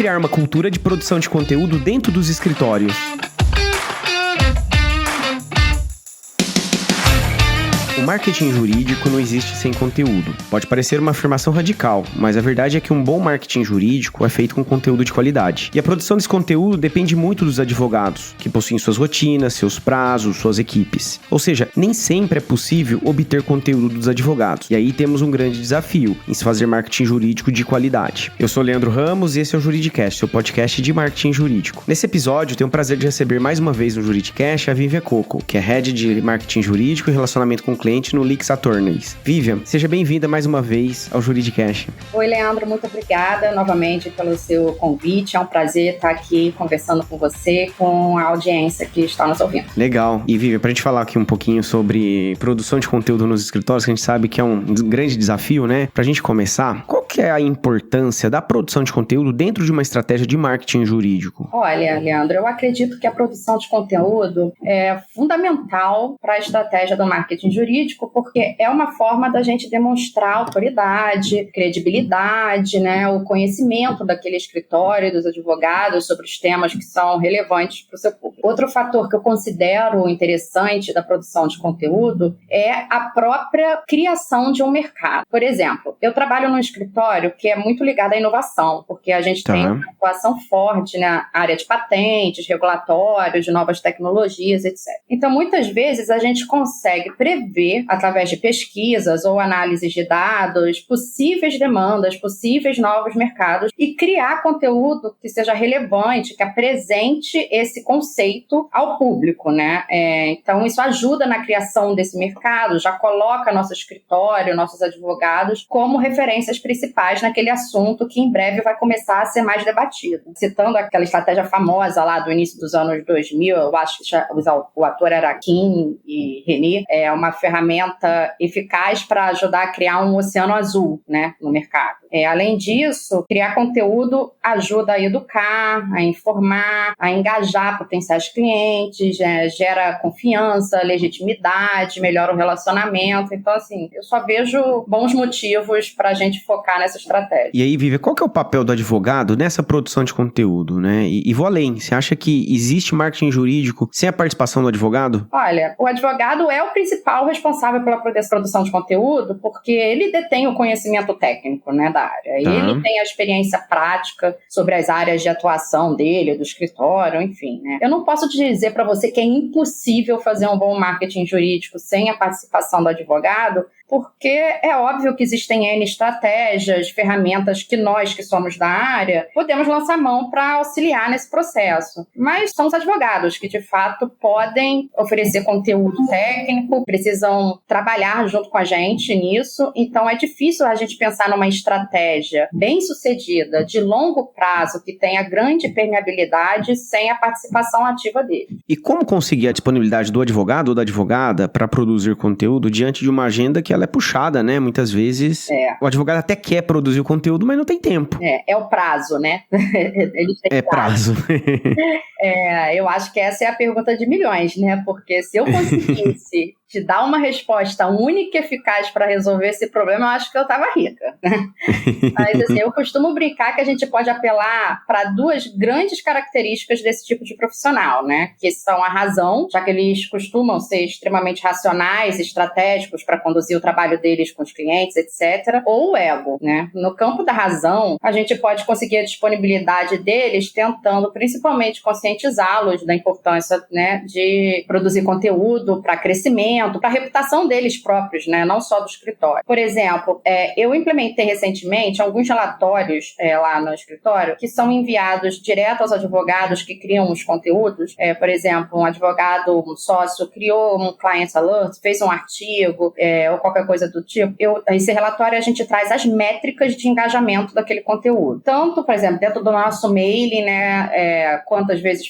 criar uma cultura de produção de conteúdo dentro dos escritórios? O marketing jurídico não existe sem conteúdo. Pode parecer uma afirmação radical, mas a verdade é que um bom marketing jurídico é feito com conteúdo de qualidade. E a produção desse conteúdo depende muito dos advogados, que possuem suas rotinas, seus prazos, suas equipes. Ou seja, nem sempre é possível obter conteúdo dos advogados. E aí temos um grande desafio em se fazer marketing jurídico de qualidade. Eu sou Leandro Ramos e esse é o Juridicast, seu podcast de marketing jurídico. Nesse episódio, eu tenho o prazer de receber mais uma vez no Juridicast a Vivian Coco, que é Head de Marketing Jurídico e Relacionamento com Cliente no Lix Attorneys. Vivian, seja bem-vinda mais uma vez ao Juridicast. Oi, Leandro, muito obrigada novamente pelo seu convite. É um prazer estar aqui conversando com você, com a audiência que está nos ouvindo. Legal. E Vivian, pra gente falar aqui um pouquinho sobre produção de conteúdo nos escritórios, que a gente sabe que é um grande desafio, né? Pra gente começar, qual que é a importância da produção de conteúdo dentro de uma estratégia de marketing jurídico? Olha, Leandro, eu acredito que a produção de conteúdo é fundamental para a estratégia do marketing jurídico, porque é uma forma da gente demonstrar autoridade, credibilidade, né, o conhecimento daquele escritório, dos advogados sobre os temas que são relevantes para o seu público. Outro fator que eu considero interessante da produção de conteúdo é a própria criação de um mercado. Por exemplo, eu trabalho num escritório que é muito ligado à inovação, porque a gente tem uma atuação forte na área de patentes, regulatórios, de novas tecnologias, etc. Então, muitas vezes, a gente consegue prever, através de pesquisas ou análises de dados, possíveis demandas, possíveis novos mercados e criar conteúdo que seja relevante, que apresente esse conceito ao público, né? Então, isso ajuda na criação desse mercado, já coloca nosso escritório, nossos advogados como referências principais naquele assunto que em breve vai começar a ser mais debatido. Citando aquela estratégia famosa lá do início dos anos 2000, eu acho que o ator era Kim e René, é uma ferramenta eficaz para ajudar a criar um oceano azul, né, no mercado. Além disso, criar conteúdo ajuda a educar, a informar, a engajar potenciais clientes, gera confiança, legitimidade, melhora o relacionamento. Então, assim, eu só vejo bons motivos para a gente focar nessa estratégia. E aí, Vivian, qual que é o papel do advogado nessa produção de conteúdo, né? E vou além, você acha que existe marketing jurídico sem a participação do advogado? Olha, o advogado é o principal responsável pela produção de conteúdo, porque ele detém o conhecimento técnico, né, da área. Ele tem a experiência prática sobre as áreas de atuação dele, do escritório, enfim, né? Eu não posso dizer para você que é impossível fazer um bom marketing jurídico sem a participação do advogado, porque é óbvio que existem N estratégias, ferramentas que nós, que somos da área, podemos lançar mão para auxiliar nesse processo. Mas são os advogados que, de fato, podem oferecer conteúdo técnico, precisam trabalhar junto com a gente nisso. Então, é difícil a gente pensar numa estratégia bem-sucedida, de longo prazo, que tenha grande permeabilidade, sem a participação ativa dele. E como conseguir a disponibilidade do advogado ou da advogada para produzir conteúdo diante de uma agenda que ela é puxada, né? Muitas vezes o advogado até quer produzir o conteúdo, mas não tem tempo. É o prazo, né? Ele tem prazo. Eu acho que essa é a pergunta de milhões, né? Porque se eu conseguisse te dar uma resposta única e eficaz para resolver esse problema, eu acho que eu estava rica. Mas assim, eu costumo brincar que a gente pode apelar para duas grandes características desse tipo de profissional, né? Que são a razão, já que eles costumam ser extremamente racionais, estratégicos para conduzir o trabalho deles com os clientes, etc. Ou o ego, né? No campo da razão, a gente pode conseguir a disponibilidade deles tentando principalmente conscientizá-los da importância, né, de produzir conteúdo para crescimento, para a reputação deles próprios, né? Não só do escritório. Por exemplo, eu implementei recentemente alguns relatórios lá no escritório que são enviados direto aos advogados que criam os conteúdos. Por exemplo, um advogado, um sócio, criou um client alert, fez um artigo ou qualquer coisa do tipo. Esse relatório a gente traz as métricas de engajamento daquele conteúdo. Tanto, por exemplo, dentro do nosso mailing, né? Quantas vezes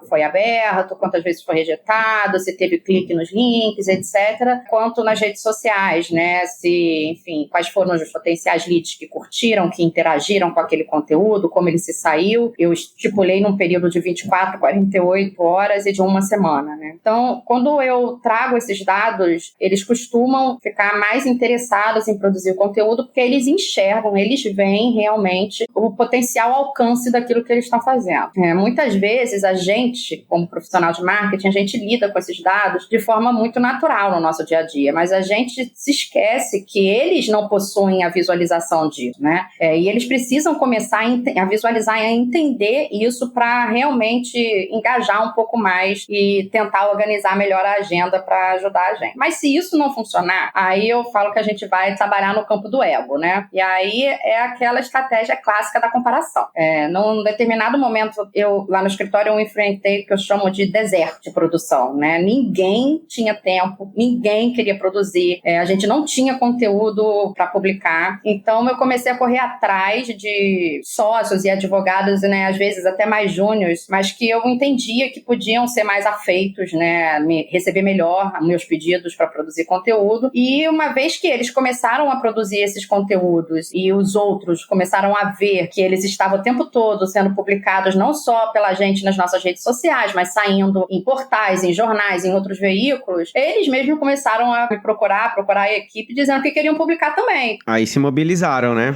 foi aberto, quantas vezes foi rejeitado, se teve clique nos links, etc., quanto nas redes sociais, né? Enfim, quais foram os potenciais leads que curtiram, que interagiram com aquele conteúdo, como ele se saiu. Eu estipulei num período de 24, 48 horas e de uma semana, né? Então, quando eu trago esses dados, eles costumam ficar mais interessados em produzir o conteúdo porque eles enxergam, eles veem realmente o potencial alcance daquilo que eles estão fazendo. Muitas vezes a gente, como profissional de marketing, a gente lida com esses dados de forma muito natural no nosso dia a dia, mas a gente se esquece que eles não possuem a visualização disso, né? E eles precisam começar a visualizar e a entender isso para realmente engajar um pouco mais e tentar organizar melhor a agenda para ajudar a gente. Mas se isso não funcionar, aí eu falo que a gente vai trabalhar no campo do ego, né? E aí é aquela estratégia clássica da comparação. Num determinado momento, eu lá no escritório eu enfrentei o que eu chamo de deserto de produção, né? Ninguém tinha tempo, ninguém queria produzir, a gente não tinha conteúdo para publicar, então eu comecei a correr atrás de sócios e advogados, né, às vezes até mais júniores, mas que eu entendia que podiam ser mais afeitos, né, receber melhor meus pedidos para produzir conteúdo. E uma vez que eles começaram a produzir esses conteúdos e os outros começaram a ver que eles estavam o tempo todo sendo publicados não só pela gente nas nossas redes sociais, mas saindo em portais, em jornais, em outros veículos, eles mesmos começaram a me procurar a equipe dizendo que queriam publicar também. Aí se mobilizaram, né?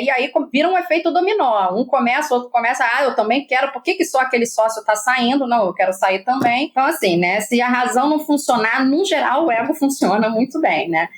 E aí viram um efeito dominó. Um começa, outro começa, eu também quero, por que só aquele sócio tá saindo? Não, eu quero sair também. Então, assim, né, se a razão não funcionar, no geral, o ego funciona muito bem, né?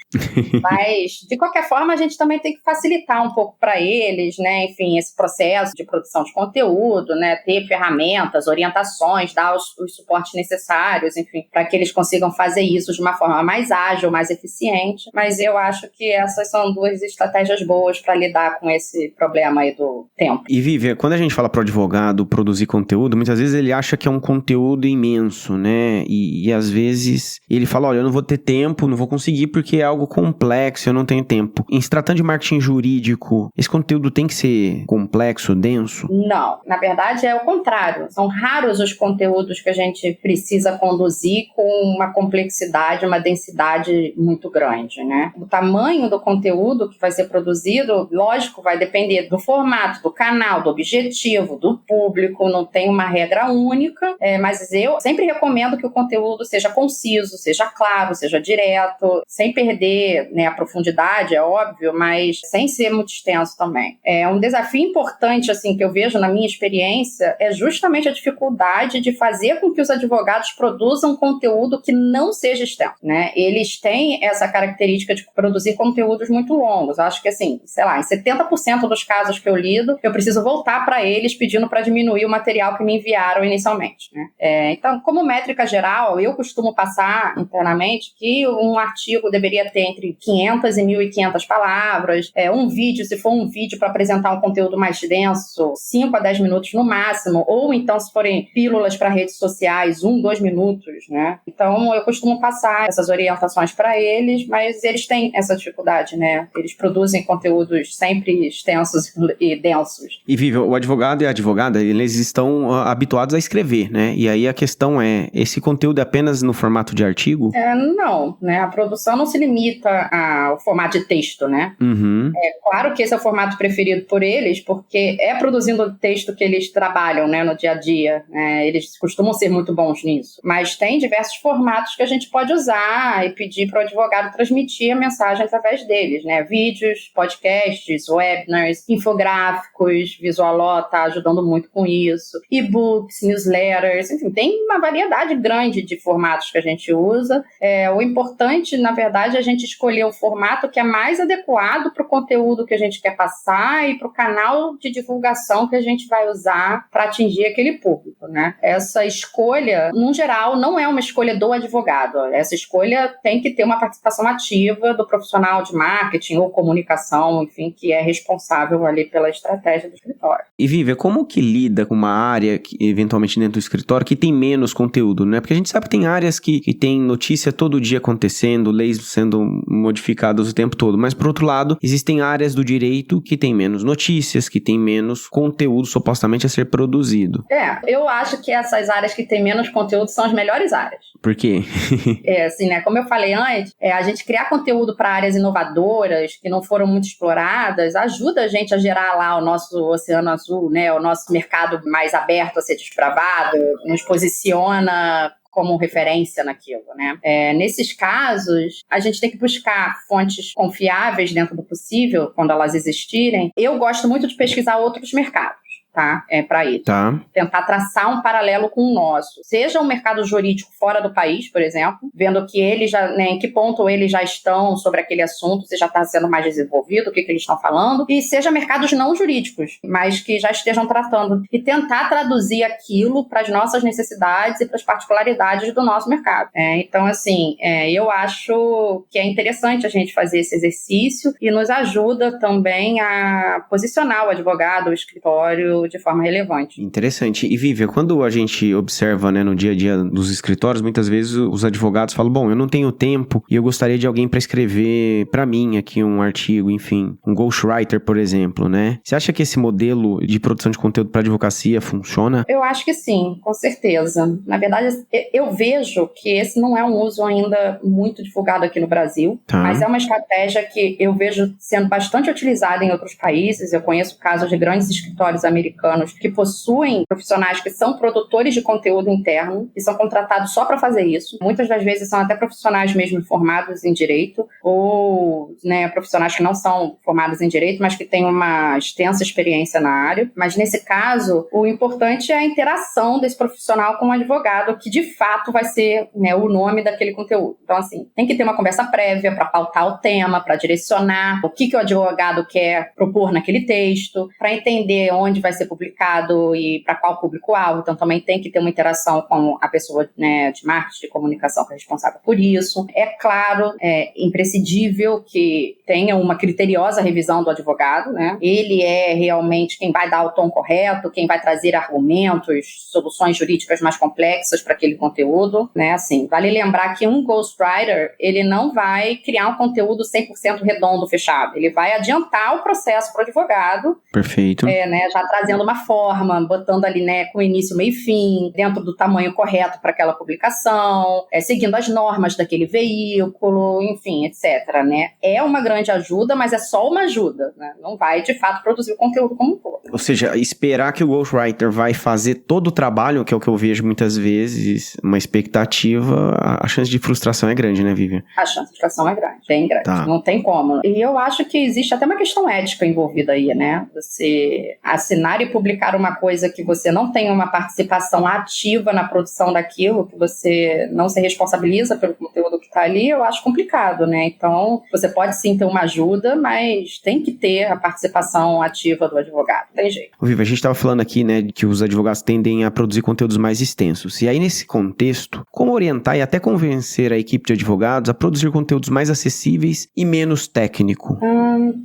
Mas, de qualquer forma, a gente também tem que facilitar um pouco para eles, né? Enfim, esse processo de produção de conteúdo, né? Ter ferramentas, orientações, dar os suportes necessários, enfim, para que eles consigam fazer isso de uma forma mais ágil, mais eficiente. Mas eu acho que essas são duas estratégias boas para lidar com esse problema aí do tempo. E Vivian, quando a gente fala pro advogado produzir conteúdo, muitas vezes ele acha que é um conteúdo imenso, né? E às vezes ele fala, olha, eu não vou ter tempo, não vou conseguir porque é algo complexo, eu não tenho tempo. Em se tratando de marketing jurídico, esse conteúdo tem que ser complexo, denso? Não, na verdade é o contrário. São raros os conteúdos que a gente precisa conduzir com uma complexidade, uma densidade muito grande, né? O tamanho do conteúdo que vai ser produzido, lógico, vai depender do formato, do canal, do objetivo, do público, não tem uma regra única, mas eu sempre recomendo que o conteúdo seja conciso, seja claro, seja direto, sem perder, né, a profundidade, é óbvio, mas sem ser muito extenso também. Um desafio importante, assim, que eu vejo na minha experiência é justamente a dificuldade de fazer com que os advogados produzam conteúdo que não seja extenso, né? Eles têm essa característica de produzir conteúdos muito longos. Eu acho que, assim, sei lá, em 70% dos casos que eu lido, eu preciso voltar para eles pedindo para diminuir o material que me enviaram inicialmente, né? Então, como métrica geral, eu costumo passar internamente que um artigo deveria ter entre 500 e 1.500 palavras, um vídeo, se for um vídeo para apresentar um conteúdo mais denso, 5 a 10 minutos no máximo, ou então se forem pílulas para redes sociais, 2 minutos, né? Então, eu costumo passar essas orientações para eles, mas eles têm essa dificuldade, né? Eles produzem conteúdos sempre extensos e densos. E, Vivian, o advogado e a advogada, eles estão habituados a escrever, né? E aí a questão é, esse conteúdo é apenas no formato de artigo? Não, né? A produção não se limita ao formato de texto, né? Uhum. Claro que esse é o formato preferido por eles, porque é produzindo o texto que eles trabalham, né, no dia a dia. Eles costumam ser muito bons nisso. Mas tem diversos formatos que a gente pode usar e pedir para o advogado transmitir a mensagem através deles, né? Vídeos, podcasts, webinars, infográficos, Visualó está ajudando muito com isso, e-books, newsletters, enfim, tem uma variedade grande de formatos que a gente usa. O importante, na verdade, é a gente escolher o formato que é mais adequado para o conteúdo que a gente quer passar e para o canal de divulgação que a gente vai usar para atingir aquele público, né? Essa escolha, no geral, não é uma escolha do advogado. Essa escolha tem que ter uma participação ativa do profissional de marketing ou comunicação, enfim, que é responsável ali pela estratégia do escritório. E, Vivian, como que lida com uma área, que, eventualmente dentro do escritório, que tem menos conteúdo, né? Porque a gente sabe que tem áreas que tem notícia todo dia acontecendo, leis sendo modificadas o tempo todo, mas, por outro lado, existem áreas do direito que tem menos notícias, que tem menos conteúdo supostamente a ser produzido. Eu acho que essas áreas que têm menos conteúdo são as melhores áreas. Por quê? Assim, né? Como eu falei antes, a gente criar conteúdo para áreas inovadoras que não foram muito exploradas ajuda a gente a gerar lá o nosso oceano azul, né? O nosso mercado mais aberto a ser desbravado, nos posiciona como referência naquilo, né? Nesses casos, a gente tem que buscar fontes confiáveis dentro do possível, quando elas existirem. Eu gosto muito de pesquisar outros mercados. Tá? Para isso. Tá. Tentar traçar um paralelo com o nosso. Seja um mercado jurídico fora do país, por exemplo, vendo que eles já, né, em que ponto eles já estão sobre aquele assunto, se já está sendo mais desenvolvido, o que eles estão falando, e seja mercados não jurídicos, mas que já estejam tratando, e tentar traduzir aquilo para as nossas necessidades e para as particularidades do nosso mercado. Então, assim, eu acho que é interessante a gente fazer esse exercício e nos ajuda também a posicionar o advogado, o escritório, de forma relevante. Interessante. E, Vivian, quando a gente observa, né, no dia a dia dos escritórios, muitas vezes os advogados falam, bom, eu não tenho tempo e eu gostaria de alguém para escrever para mim aqui um artigo, enfim, um ghostwriter, por exemplo, né? Você acha que esse modelo de produção de conteúdo para advocacia funciona? Eu acho que sim, com certeza. Na verdade, eu vejo que esse não é um uso ainda muito divulgado aqui no Brasil, mas é uma estratégia que eu vejo sendo bastante utilizada em outros países. Eu conheço casos de grandes escritórios americanos que possuem profissionais que são produtores de conteúdo interno e são contratados só para fazer isso. Muitas das vezes são até profissionais mesmo formados em direito ou, né, profissionais que não são formados em direito, mas que têm uma extensa experiência na área. Mas nesse caso, o importante é a interação desse profissional com o advogado, que de fato vai ser, né, o nome daquele conteúdo. Então, assim, tem que ter uma conversa prévia para pautar o tema, para direcionar o que o advogado quer propor naquele texto, para entender onde vai ser publicado e para qual público-alvo. Então, também tem que ter uma interação com a pessoa, né, de marketing, de comunicação que é responsável por isso. É claro, é imprescindível que tenha uma criteriosa revisão do advogado, né? Ele é realmente quem vai dar o tom correto, quem vai trazer argumentos, soluções jurídicas mais complexas para aquele conteúdo, né? Assim, vale lembrar que um ghostwriter, ele não vai criar um conteúdo 100% redondo, fechado. Ele vai adiantar o processo para o advogado. Perfeito. Né, já trazendo uma forma, botando ali, né, com início, meio e fim, dentro do tamanho correto para aquela publicação, seguindo as normas daquele veículo, enfim, etc. Né? É uma grande ajuda, mas é só uma ajuda, né? Não vai, de fato, produzir o conteúdo como um todo. Ou seja, esperar que o ghostwriter vai fazer todo o trabalho, que é o que eu vejo muitas vezes, uma expectativa, a chance de frustração é grande, né, Vivian? A chance de frustração é grande, bem grande. Tá. Não tem como. E eu acho que existe até uma questão ética envolvida aí, né? Você assinar e publicar uma coisa que você não tem uma participação ativa na produção daquilo, que você não se responsabiliza pelo conteúdo que está ali, eu acho complicado, né? Então, você pode sim ter uma ajuda, mas tem que ter a participação ativa do advogado, não tem jeito. Viva, a gente estava falando aqui, né, que os advogados tendem a produzir conteúdos mais extensos. E aí, nesse contexto, como orientar e até convencer a equipe de advogados a produzir conteúdos mais acessíveis e menos técnico?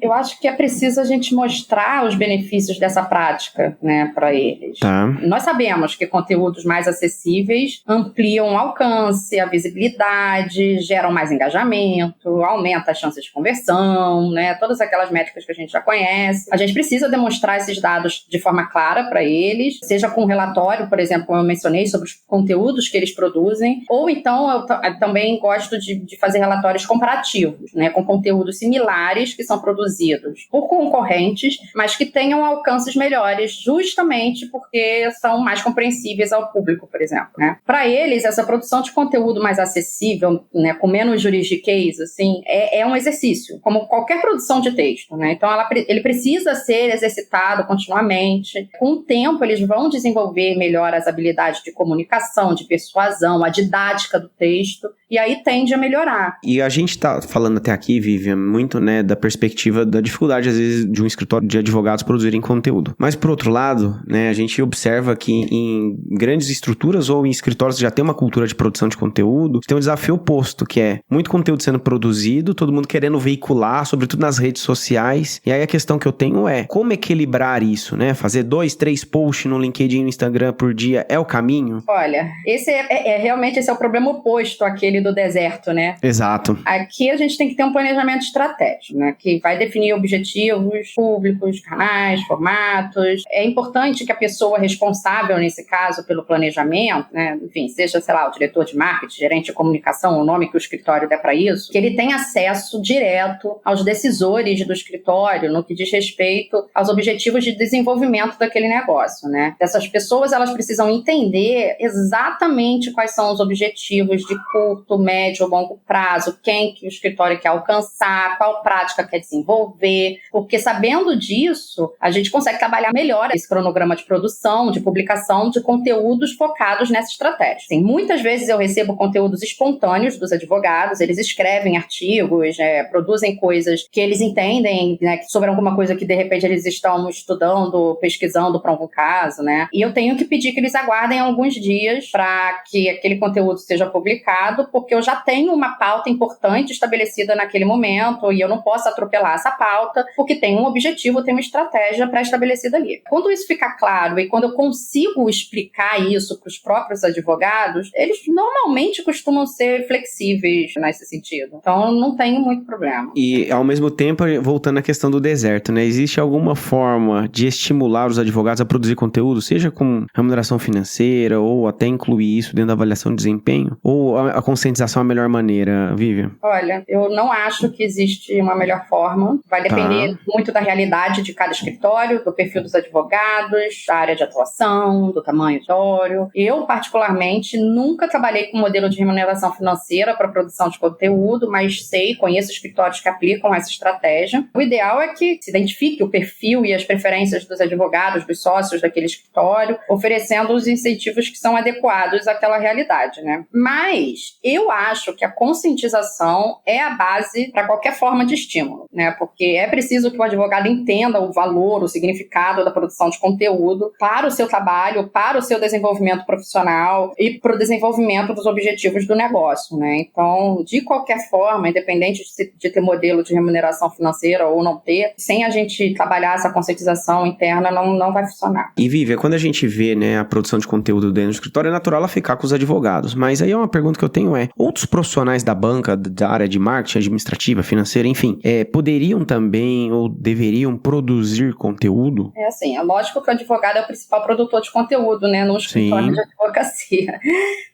Eu acho que é preciso a gente mostrar os benefícios dessa prática, né, para eles. Tá. Nós sabemos que conteúdos mais acessíveis ampliam o alcance, a visibilidade, geram mais engajamento, aumenta as chances de conversão, né, todas aquelas métricas que a gente já conhece. A gente precisa demonstrar esses dados de forma clara para eles, seja com um relatório, por exemplo, como eu mencionei, sobre os conteúdos que eles produzem, ou então eu também gosto de fazer relatórios comparativos, né, com conteúdos similares que são produzidos por concorrentes, mas que tenham alcances melhores, justamente porque são mais compreensíveis ao público, por exemplo, né? Para eles, essa produção de conteúdo mais acessível, né, com menos juridiquês, assim, é um exercício, como qualquer produção de texto, né? Então, ele precisa ser exercitado continuamente. Com o tempo, eles vão desenvolver melhor as habilidades de comunicação, de persuasão, a didática do texto, e aí tende a melhorar. E a gente tá falando até aqui, Vivian, muito, né, da perspectiva da dificuldade, às vezes, de um escritório de advogados produzirem conteúdo. Mas, por outro lado, né, a gente observa que em grandes estruturas ou em escritórios que já tem uma cultura de produção de conteúdo, tem um desafio oposto, que é muito conteúdo sendo produzido, todo mundo querendo veicular, sobretudo nas redes sociais. E aí a questão que eu tenho é, como equilibrar isso, né? Fazer 2, 3 posts no LinkedIn e no Instagram por dia é o caminho? Olha, esse realmente esse é o problema oposto àquele do deserto, né? Exato. Aqui a gente tem que ter um planejamento estratégico, né? Que vai definir objetivos públicos, canais, formatos. É importante que a pessoa responsável, nesse caso, pelo planejamento, né? Enfim, seja, sei lá, o diretor de marketing, gerente de comunicação, o nome que o escritório der para isso, que ele tenha acesso direto aos decisores do escritório no que diz respeito aos objetivos de desenvolvimento daquele negócio, né? Essas pessoas, elas precisam entender exatamente quais são os objetivos de curto, médio ou longo prazo, quem que o escritório quer alcançar, qual prática quer desenvolver, porque sabendo disso, a gente consegue trabalhar melhor esse cronograma de produção, de publicação de conteúdos focados nessa estratégia. Assim, muitas vezes eu recebo conteúdos espontâneos dos advogados, eles escrevem artigos, produzem coisas que eles entendem, né, sobre alguma coisa que de repente eles estão estudando, pesquisando para algum caso, né? E eu tenho que pedir que eles aguardem alguns dias para que aquele conteúdo seja publicado, porque eu já tenho uma pauta importante estabelecida naquele momento e eu não posso atropelar essa pauta, porque tem um objetivo, tem uma estratégia pré-estabelecida ali. Quando isso ficar claro e quando eu consigo explicar isso para os próprios advogados, eles normalmente costumam ser flexíveis nesse sentido. Então, não tenho muito problema. E, ao mesmo tempo, voltando à questão do deserto, né? Existe alguma forma de estimular os advogados a produzir conteúdo, seja com remuneração financeira ou até incluir isso dentro da avaliação de desempenho? Ou a conscientização é a melhor maneira, Vivian? Olha, eu não acho que existe uma melhor forma. Vai depender muito da realidade de cada escritório, do perfil dos advogados, da área de atuação, do tamanho do escritório. Eu, particularmente, nunca trabalhei com modelo de remuneração financeira para produção de conteúdo, mas conheço escritórios que aplicam essa estratégia. O ideal é que se identifique o perfil e as preferências dos advogados, dos sócios daquele escritório, oferecendo os incentivos que são adequados àquela realidade, né? Mas eu acho que a conscientização é a base para qualquer forma de estímulo, né? Porque é preciso que o advogado entenda o valor, o significado da produção de conteúdo para o seu trabalho, para o seu desenvolvimento profissional e para o desenvolvimento dos objetivos do negócio, né? Então, de qualquer forma, independente de ter modelo de remuneração financeira ou não ter, sem a gente trabalhar essa conscientização interna, não vai funcionar. E, Vivian, quando a gente vê, né, a produção de conteúdo dentro do escritório, é natural ela ficar com os advogados. Mas aí uma pergunta que eu tenho outros profissionais da banca, da área de marketing, administrativa, financeira, enfim, poderiam também ou deveriam produzir conteúdo? É assim, é lógico que o advogado é o principal produtor de conteúdo, né, no escritório de advocacia.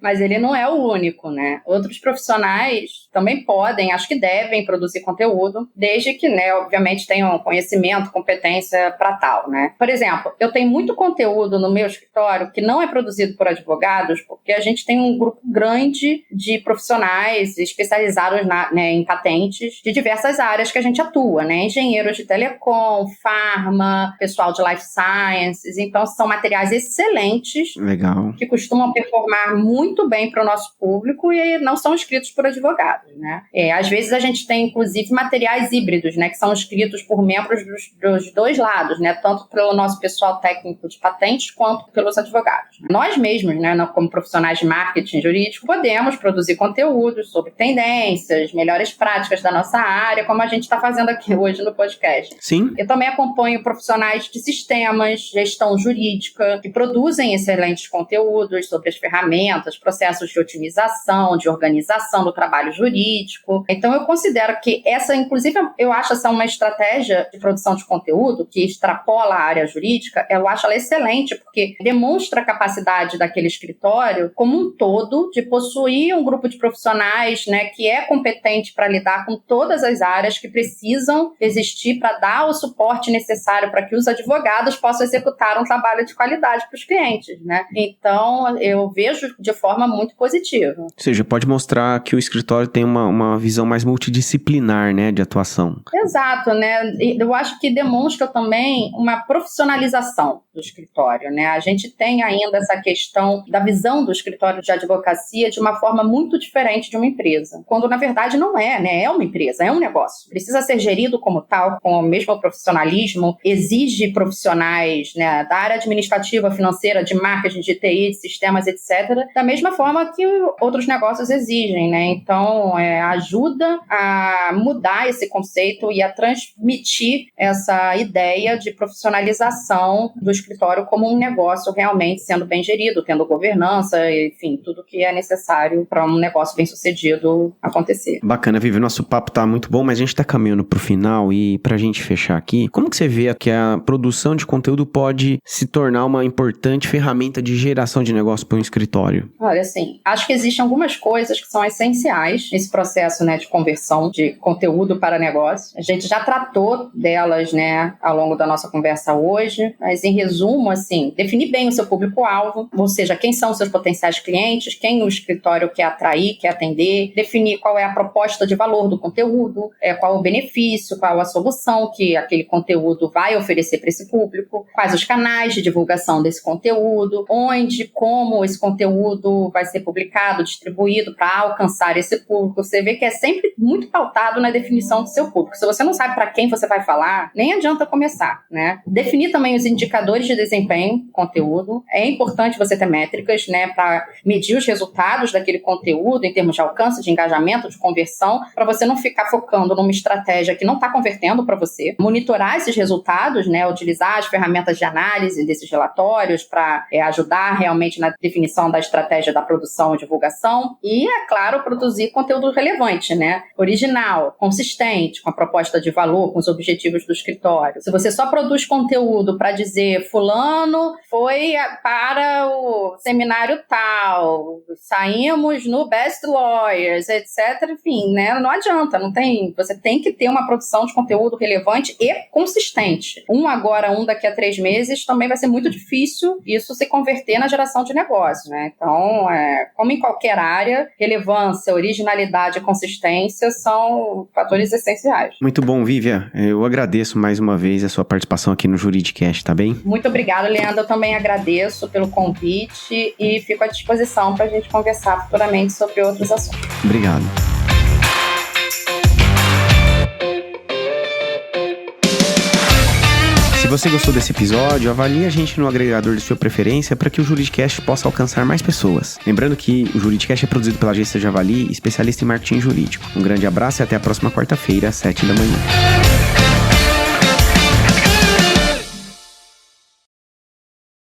Mas ele não é o único, né? Outros profissionais também podem, acho que devem produzir conteúdo, desde que, né, obviamente tenham conhecimento, competência para tal, né? Por exemplo, eu tenho muito conteúdo no meu escritório que não é produzido por advogados, porque a gente tem um grupo grande de profissionais especializados em patentes de diversas áreas que a gente atua, né? Engenheiros de telecom, farma, pessoal de life sciences. Então, são materiais excelentes. Legal. Que costumam performar muito bem para o nosso público e não são escritos por advogados, né? Às vezes a gente tem, inclusive, materiais híbridos, né? Que são escritos por membros dos dois lados, né? Tanto pelo nosso pessoal técnico de patentes quanto pelos advogados. Nós mesmos, né? Como profissionais de marketing jurídico, podemos produzir conteúdos sobre tendências, melhores práticas da nossa área, como a gente está fazendo aqui hoje no podcast. Sim. Eu também acompanho profissionais de sistemas, gestão jurídica, que produzem excelentes conteúdos sobre as ferramentas, processos de otimização, de organização do trabalho jurídico. Então, eu considero que inclusive, eu acho essa uma estratégia de produção de conteúdo que extrapola a área jurídica, eu acho ela excelente, porque demonstra a capacidade daquele escritório como um todo de possuir um grupo de profissionais, né, que é competente para lidar com todas as áreas que precisam existir para dar o suporte necessário para que os advogados possam executar um trabalho de qualidade para os clientes, né? Então, eu vejo de forma muito positiva. Ou seja, pode mostrar que o escritório tem uma visão mais multidisciplinar, né, de atuação. Exato, né? Eu acho que demonstra também uma profissionalização do escritório, né? A gente tem ainda essa questão da visão do escritório de advocacia de uma forma muito diferente de uma empresa, quando na verdade não é, né? É uma empresa, é um negócio. Precisa ser gerido como tal, com o mesmo profissionalismo, exige profissionais, né, da área administrativa, financeira, de marketing, de TI, de sistemas, etc., da mesma forma que outros negócios exigem, né? Então, Então, ajuda a mudar esse conceito e a transmitir essa ideia de profissionalização do escritório como um negócio realmente sendo bem gerido, tendo governança, enfim, tudo que é necessário para um negócio bem sucedido acontecer. Bacana, Vivi, nosso papo tá muito bom, mas a gente tá caminhando pro final e pra gente fechar aqui, como que você vê que a produção de conteúdo pode se tornar uma importante ferramenta de geração de negócio para um escritório? Olha, assim, acho que existem algumas coisas que são essenciais nesse processo, né, de conversão de conteúdo para negócio. A gente já tratou delas, né, ao longo da nossa conversa hoje, mas em resumo, assim, definir bem o seu público-alvo, ou seja, quem são os seus potenciais clientes, quem o escritório quer atrair, quer atender, definir qual é a proposta de valor do conteúdo, qual o benefício, qual a solução que aquele conteúdo vai oferecer para esse público, quais os canais de divulgação desse conteúdo, onde, como esse conteúdo vai ser publicado, distribuído para alcançar esse público. Você vê que é sempre muito pautado na definição do seu público. Se você não sabe para quem você vai falar, nem adianta começar, né? Definir também os indicadores de desempenho do conteúdo. É importante você ter métricas, né, para medir os resultados daquele conteúdo em termos de alcance, de engajamento, de conversão, para você não ficar focando numa estratégia que não está convertendo para você. Monitorar esses resultados, né, utilizar as ferramentas de análise desses relatórios para ajudar realmente na definição da estratégia da produção e divulgação e, é claro, produzir conteúdo relevante, né, original, consistente, com a proposta de valor, com os objetivos do escritório. Se você só produz conteúdo para dizer fulano foi para o seminário tal, saímos no Best Lawyers, etc., enfim, né, não adianta, você tem que ter uma produção de conteúdo relevante e consistente. Agora, daqui a 3 meses, também vai ser muito difícil isso se converter na geração de negócio, né? Então, como em qualquer área, relevância, originalidade e consistência são fatores essenciais. Muito bom, Vivian. Eu agradeço mais uma vez a sua participação aqui no Juridicast, tá bem? Muito obrigada, Leandro. Eu também agradeço pelo convite e fico à disposição para a gente conversar futuramente sobre outros assuntos. Obrigado. Se você gostou desse episódio, avalie a gente no agregador de sua preferência para que o Juridicast possa alcançar mais pessoas. Lembrando que o Juridicast é produzido pela agência Javali, especialista em marketing jurídico. Um grande abraço e até a próxima quarta-feira, às 7 da manhã.